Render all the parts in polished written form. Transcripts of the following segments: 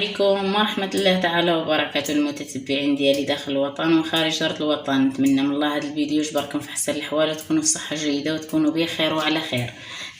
عليكم ورحمة الله تعالى وبركاته المتتبعين ديالي داخل الوطن وخارج أرض الوطن. نتمنى من الله هذا الفيديو يجبركم في أحسن الأحوال وتكونوا في صحة جيدة وتكونوا بخير وعلى خير.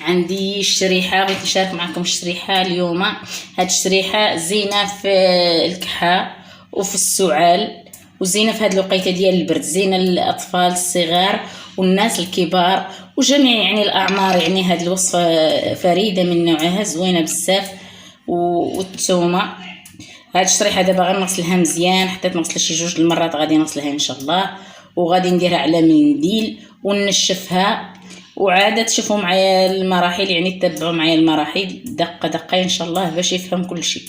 عندي الشريحة، بغيت نشارك معكم الشريحة اليوم. هاد الشريحة زينة في الكحة وفي السعال، وزينة في هاد الوقيته ديال البرد، زينة للأطفال الصغار والناس الكبار وجميع يعني الأعمار. يعني هاد الوصفة فريدة من نوعها، زوينة بزاف. والثومه هاد الشريحه دابا غير نغسلها مزيان، حتى نغسلها شي 2 المرات، غادي نغسلها ان شاء الله، وغادي نديرها على منديل وننشفها. وعاده تشوفوا معايا المراحل، يعني تتبعوا معايا المراحل دقه دقه ان شاء الله باش يفهم كل شيء.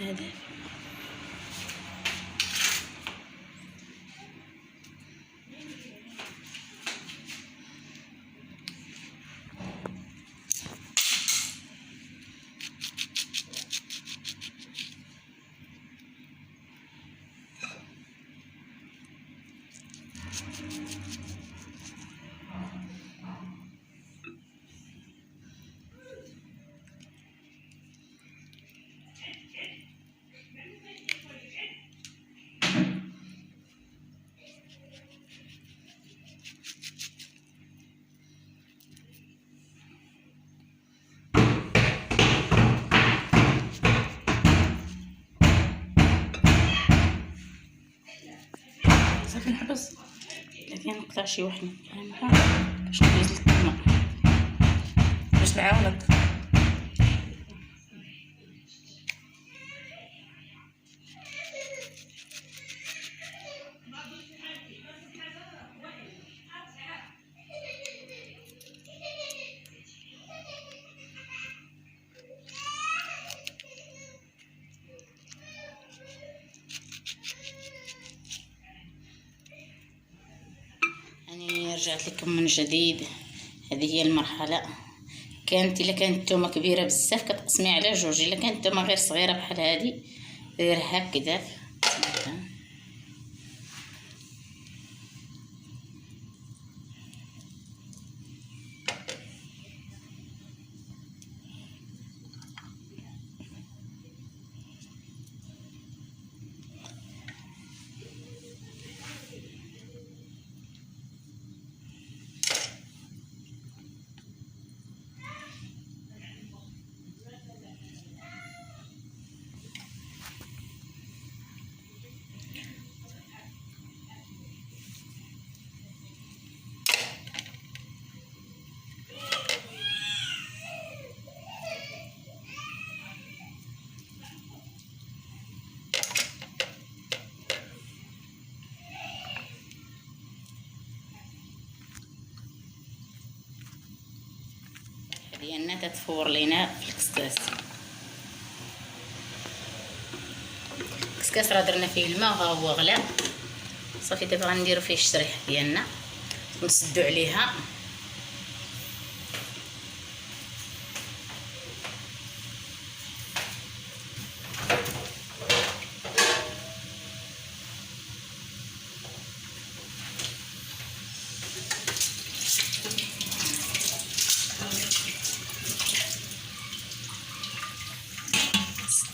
هذا صافي نحبس، لكن نقطع شي وحده باش ندوز للطماط باش نعاونك. يعني رجعت لكم من جديد. هذه هي المرحله. الا كانت الثومه كبيره بزاف كتقسمي على 2، الا كانت الثومه غير صغيره بحال هذه دير هكذا. ديالنا تتفور لينا في الكسكاس. الكسكاس راه درنا فيه الماء ها هو غلا. صافي دابا غنديرو فيه الشريحه ديالنا، نسدو عليها.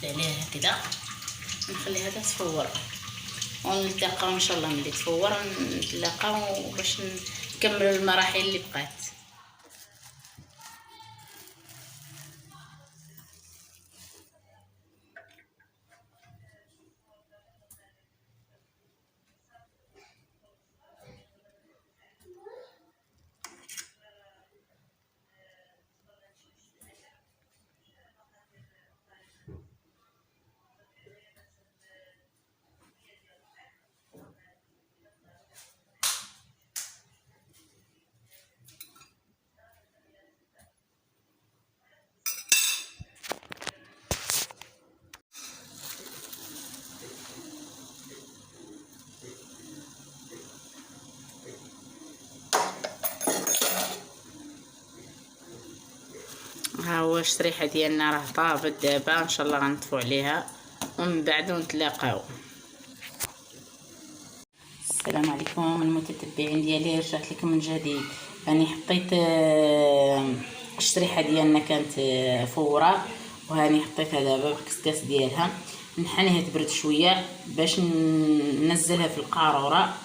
عليها هكذا، نخليها تتفور ونلتقاو ان شاء الله ملي تفور، نتلاقاو باش نكملوا المراحل اللي بقات. ها هو الشريحه ديالنا راه طابت دابا، ان شاء الله غنطفو عليها ومن بعد نتلاقاو. السلام عليكم المتتبعين ديالي، رجعت لكم من جديد. راني حطيت الشريحه ديالنا كانت فوره، وهاني حطيتها دابا بالكسكاس ديالها، نحنيها تبرد شويه باش ننزلها في القاروره.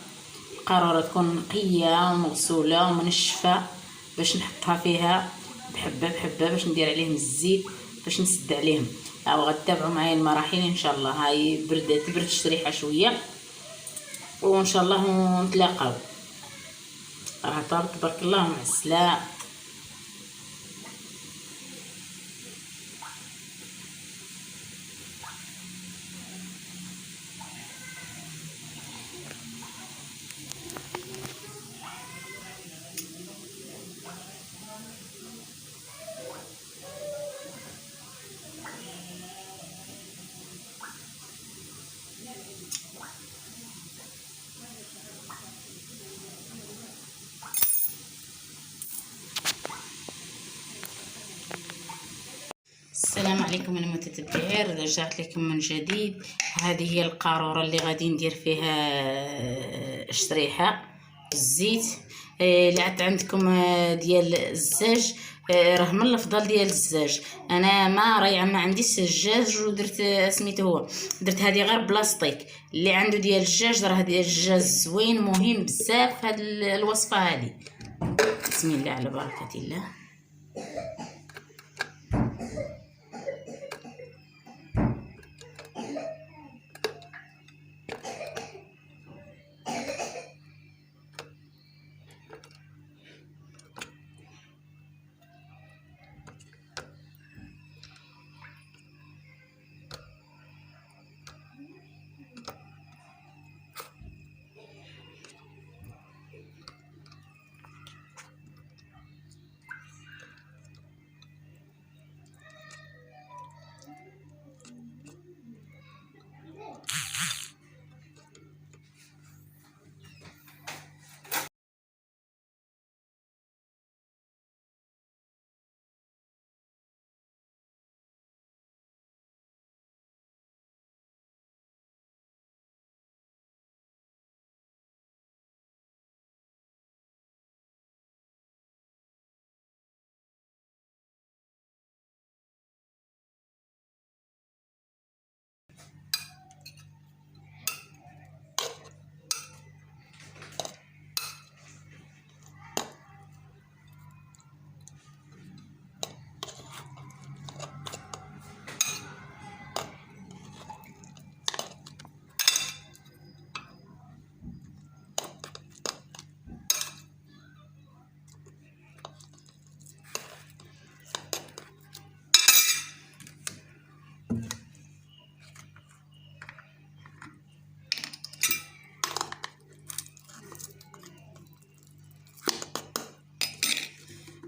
القاروره تكون نقيه ومغسوله ومنشفه باش نحطها فيها بحبه بحبه باش ندير عليهم الزيت باش نسد عليهم. غتتابعوا معايا المراحل ان شاء الله. هاي تبرد الشريحه شويه وان شاء الله نتلاقاو. راه طابت تبارك الله معسله. السلام عليكم المتتبعين، رجعت لكم من جديد. هذه هي القاروره اللي غادي ندير فيها الشريحه الزيت. اللي عندكم ديال الزاج، راه من الافضل ديال الزاج. انا ما رايعه ما عنديش الزجاج ودرت سميتو هو، درت هذه غير بلاستيك. اللي عنده ديال الدجاج راه ديال الدجاج زوين مهم بزاف هاد الوصفه هذه. بسم الله على بركه الله.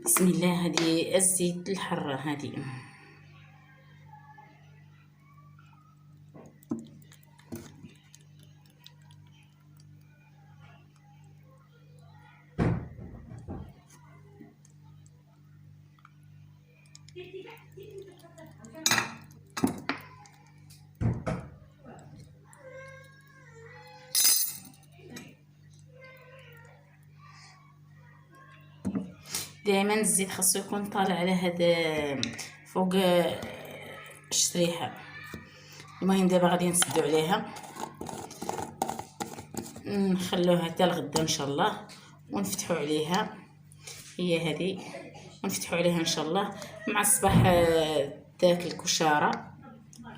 بسم الله. هذه الزيت الحرة هذه. دائما الزيت خاصو يكون طالع على هذا فوق الشريحه. المهم دابا غادي نسدو عليها. نخلوها حتى الغدا ان شاء الله ونفتحوا عليها. هي هذه ونفتحوا عليها ان شاء الله مع الصباح. داك الكشاره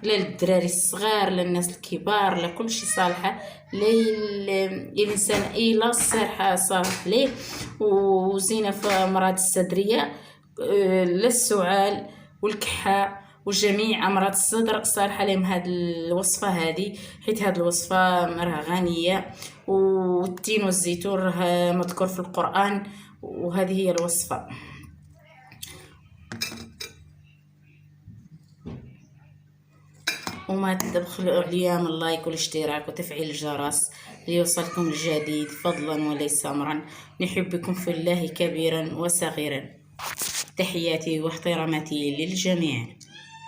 للدراري الصغار للناس الكبار لكلشي صالحه. الانسان اي لا صحه صالح ليه. وزينه في امراض الصدريه للسعال والكحه وجميع امراض الصدر صالحه لهم هاد الوصفه هذه، حيت هاد الوصفه راه غنيه. والتين والزيتون راه مذكور في القران، وهذه هي الوصفه. وما تبخلوا عليا من اللايك والاشتراك وتفعيل الجرس ليوصلكم الجديد فضلا وليس امرا. نحبكم في الله كبيرا وصغيرا. تحياتي واحتراماتي للجميع.